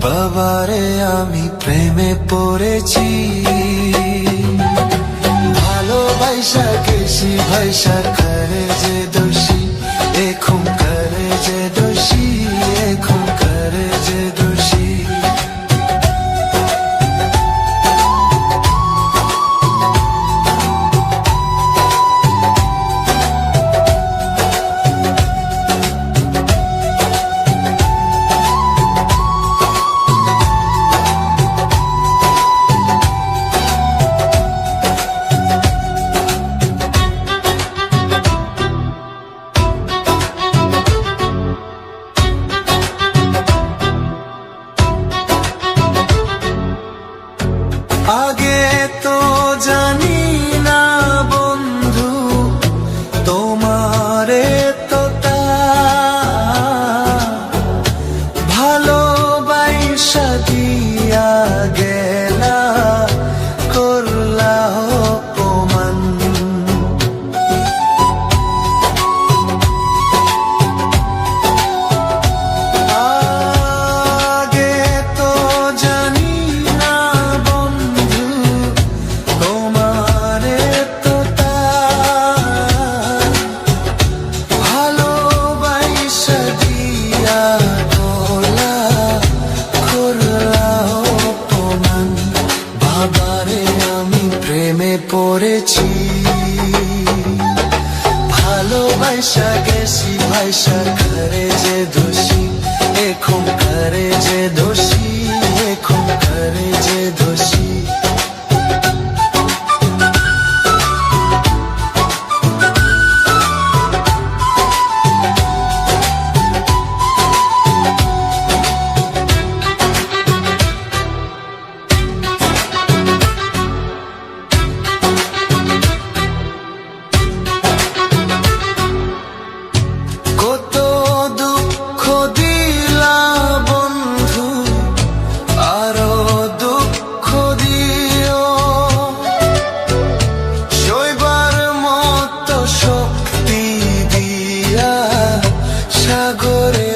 বাবারে আমি প্রেমে পড়েছি, ভালোবাসা কেসি ভাইসা করে যে দোষী, এখন করে যে দোষী, এখন করে যে দোষী। আগে তো জানি না বন্ধু তোমারে তো ভালোবাসা দিয়া গেলা, করলা অপমান। আগে তো জানি না তোমারে তো ভালোবাসা দিয়া গলা, করলা অপমান। বাবারে আমি প্রেমে পড়েছি, ভালোবাসা গেছি ভাইসা করে যে দোষী, এখন করে যে দোষী, এখন করে যে দোষী। কত দুঃখ দিলা বন্ধু, আরো দুঃখ দিও, সইবার মতো শক্তি দিয়া সাগরে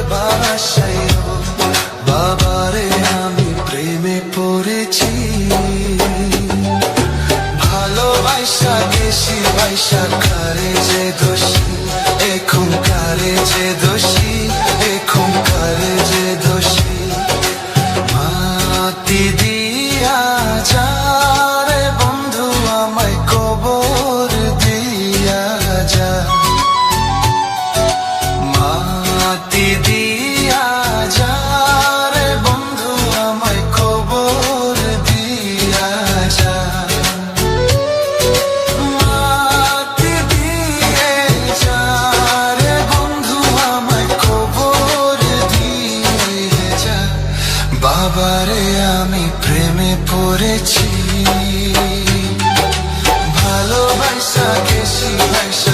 ভাসাইও। বাবারে আমি প্রেমে পড়েছি, ভালোবাসা গেছি ভাইসা করে যে দোষী, এখন করে যে দোষী, এখন করে যে দোষী। মাটি দিয়া যা রে বন্ধু আমায় কবর দিয়া যা, মাটি দিয়া যা রে বন্ধু আমায় কবর দিয়া যা। মাটি দিয়ে যা রে বন্ধু আমায় কবর দিয়ে যা। বাবারে আমি প্রেমে পড়েছি, ভালোবাসা গেছি ভাইসা